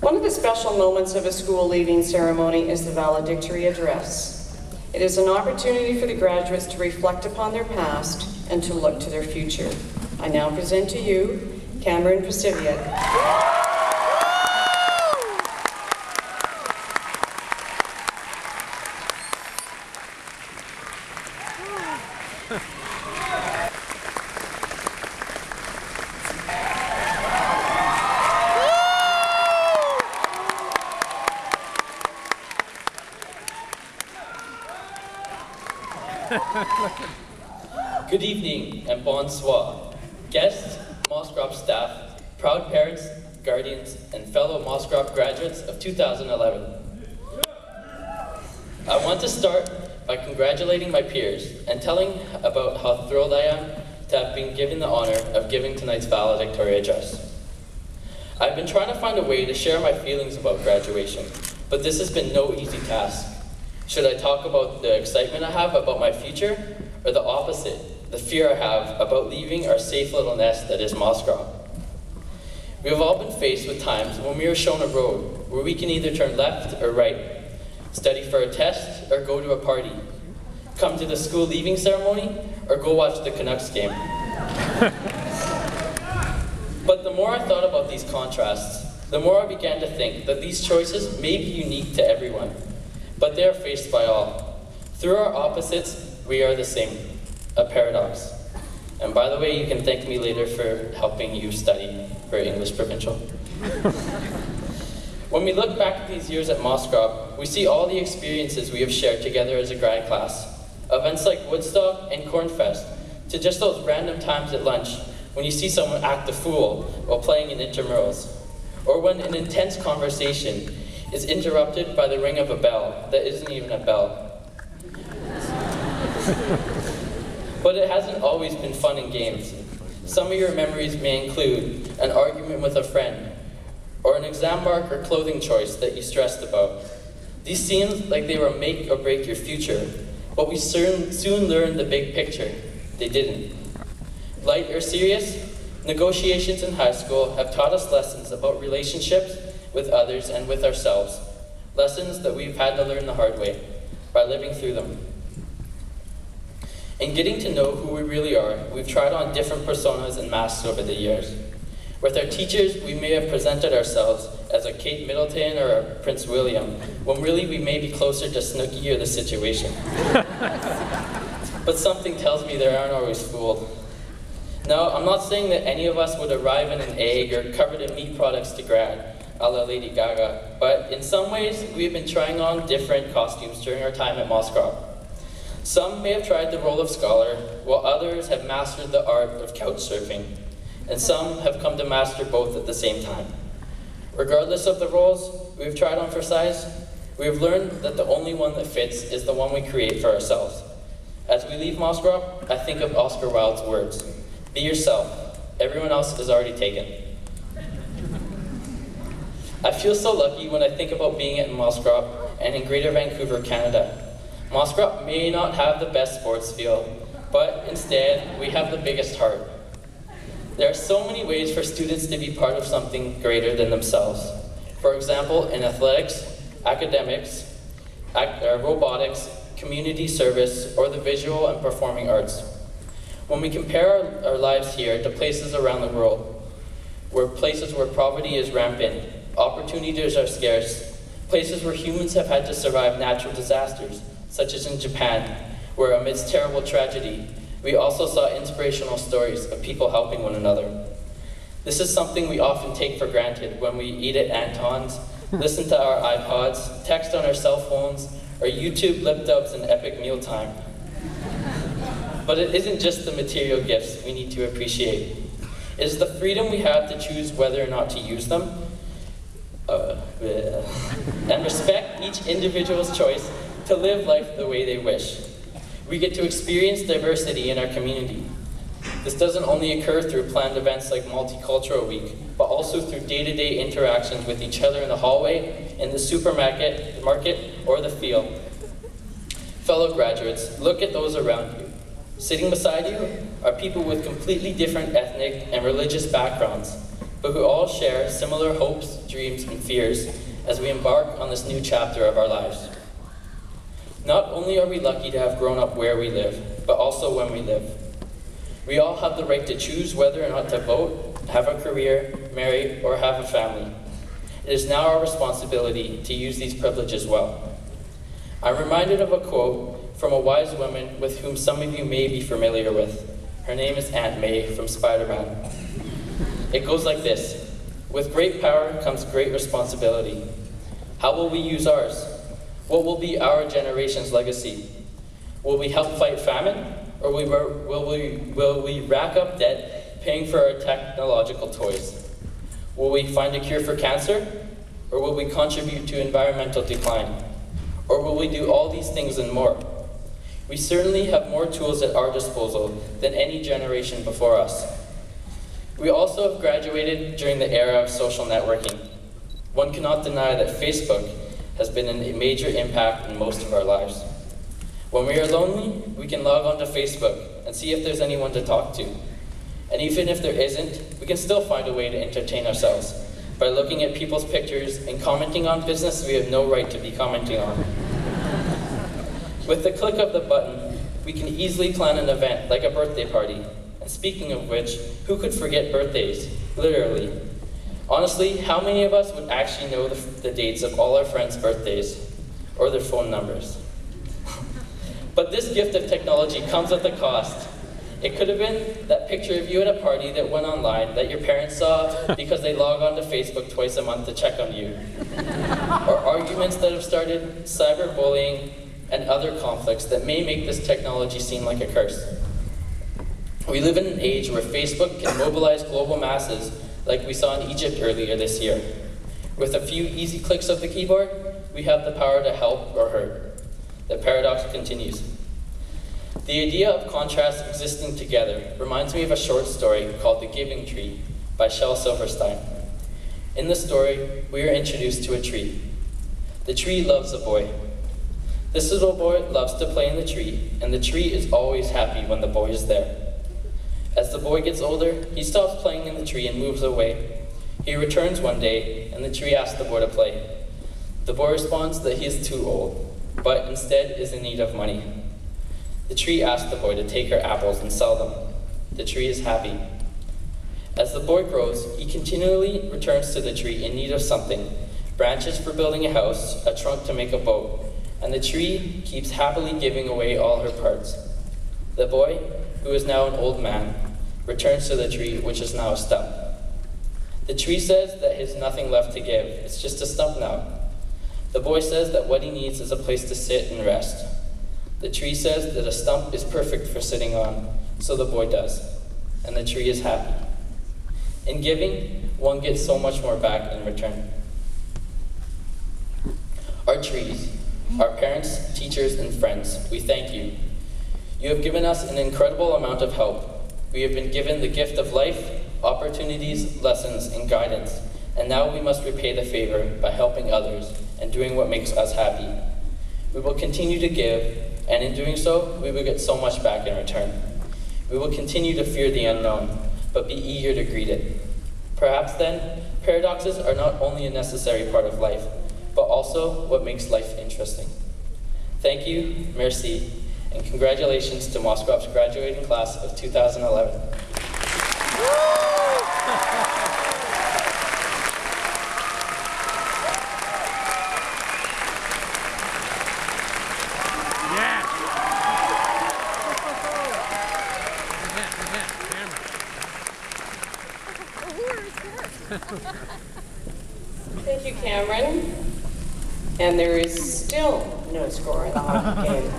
One of the special moments of a school leaving ceremony is the valedictory address. It is an opportunity for the graduates to reflect upon their past and to look to their future. I now present to you Cameron Pasiviak. Good evening and bonsoir. Guests, Moscrop staff, proud parents, guardians, and fellow Moscrop graduates of 2011. I want to start by congratulating my peers and telling about how thrilled I am to have been given the honor of giving tonight's valedictorian address. I've been trying to find a way to share my feelings about graduation, but this has been no easy task. Should I talk about the excitement I have about my future, or the opposite, the fear I have about leaving our safe little nest that is Moscrop? We have all been faced with times when we are shown a road where we can either turn left or right, study for a test or go to a party, come to the school leaving ceremony or go watch the Canucks game. But the more I thought about these contrasts, the more I began to think that these choices may be unique to everyone, but they are faced by all. Through our opposites, we are the same, a paradox. And by the way, you can thank me later for helping you study for English Provincial. When we look back at these years at Moscrop, we see all the experiences we have shared together as a grad class. Events like Woodstock and Cornfest, to just those random times at lunch when you see someone act the fool while playing in intramurals, or when an intense conversation is interrupted by the ring of a bell that isn't even a bell. But it hasn't always been fun and games. Some of your memories may include an argument with a friend, or an exam mark or clothing choice that you stressed about. These seemed like they were make or break your future, but we soon learned the big picture. They didn't. Light or serious, negotiations in high school have taught us lessons about relationships with others and with ourselves. Lessons that we've had to learn the hard way, by living through them. In getting to know who we really are, we've tried on different personas and masks over the years. With our teachers, we may have presented ourselves as a Kate Middleton or a Prince William, when really we may be closer to Snooki or the Situation. But something tells me they aren't always fooled. Now, I'm not saying that any of us would arrive in an egg or covered in meat products to grad, a la Lady Gaga, but in some ways, we've been trying on different costumes during our time at Moscrop. Some may have tried the role of scholar, while others have mastered the art of couch surfing, and some have come to master both at the same time. Regardless of the roles we've tried on for size, we have learned that the only one that fits is the one we create for ourselves. As we leave Moscrop, I think of Oscar Wilde's words, "Be yourself, everyone else is already taken." I feel so lucky when I think about being at Moscrop and in Greater Vancouver, Canada. Moscrop may not have the best sports field, but instead, we have the biggest heart. There are so many ways for students to be part of something greater than themselves. For example, in athletics, academics, robotics, community service, or the visual and performing arts. When we compare our lives here to places around the world, places where poverty is rampant, opportunities are scarce, places where humans have had to survive natural disasters, such as in Japan, where amidst terrible tragedy, we also saw inspirational stories of people helping one another. This is something we often take for granted when we eat at Anton's, listen to our iPods, text on our cell phones, or YouTube lip dubs in epic mealtime. But it isn't just the material gifts we need to appreciate. It is the freedom we have to choose whether or not to use them, and respect each individual's choice to live life the way they wish. We get to experience diversity in our community. This doesn't only occur through planned events like Multicultural Week, but also through day-to-day interactions with each other in the hallway, in the supermarket, or the field. Fellow graduates, look at those around you. Sitting beside you are people with completely different ethnic and religious backgrounds, but who all share similar hopes, dreams, and fears as we embark on this new chapter of our lives. Not only are we lucky to have grown up where we live, but also when we live. We all have the right to choose whether or not to vote, have a career, marry, or have a family. It is now our responsibility to use these privileges well. I'm reminded of a quote from a wise woman with whom some of you may be familiar with. Her name is Aunt May from Spider-Man. It goes like this: with great power comes great responsibility. How will we use ours? What will be our generation's legacy? Will we help fight famine, or will we rack up debt paying for our technological toys? Will we find a cure for cancer, or will we contribute to environmental decline? Or will we do all these things and more? We certainly have more tools at our disposal than any generation before us. We also have graduated during the era of social networking. One cannot deny that Facebook has been a major impact in most of our lives. When we are lonely, we can log onto Facebook and see if there's anyone to talk to. And even if there isn't, we can still find a way to entertain ourselves by looking at people's pictures and commenting on business we have no right to be commenting on. With the click of the button, we can easily plan an event like a birthday party. And speaking of which, who could forget birthdays? Literally. Honestly, how many of us would actually know the dates of all our friends' birthdays or their phone numbers? But this gift of technology comes at a cost. It could have been that picture of you at a party that went online that your parents saw because they log on to Facebook twice a month to check on you. Or arguments that have started, cyberbullying, and other conflicts that may make this technology seem like a curse. We live in an age where Facebook can mobilize global masses like we saw in Egypt earlier this year. With a few easy clicks of the keyboard, we have the power to help or hurt. The paradox continues. The idea of contrasts existing together reminds me of a short story called The Giving Tree by Shel Silverstein. In the story, we are introduced to a tree. The tree loves a boy. This little boy loves to play in the tree, and the tree is always happy when the boy is there. As the boy gets older, he stops playing in the tree and moves away. He returns one day, and the tree asks the boy to play. The boy responds that he is too old, but instead is in need of money. The tree asks the boy to take her apples and sell them. The tree is happy. As the boy grows, he continually returns to the tree in need of something: branches for building a house, a trunk to make a boat, and the tree keeps happily giving away all her parts. The boy, who is now an old man, returns to the tree, which is now a stump. The tree says that he has nothing left to give. It's just a stump now. The boy says that what he needs is a place to sit and rest. The tree says that a stump is perfect for sitting on, so the boy does, and the tree is happy. In giving, one gets so much more back in return. Our trees, our parents, teachers, and friends, we thank you. You have given us an incredible amount of help. We have been given the gift of life, opportunities, lessons, and guidance, and now we must repay the favor by helping others and doing what makes us happy. We will continue to give, and in doing so, we will get so much back in return. We will continue to fear the unknown, but be eager to greet it. Perhaps then, paradoxes are not only a necessary part of life, but also what makes life interesting. Thank you, merci, and congratulations to Moscrop's graduating class of 2011. Thank you, Cameron. And there is still no score in the hockey game.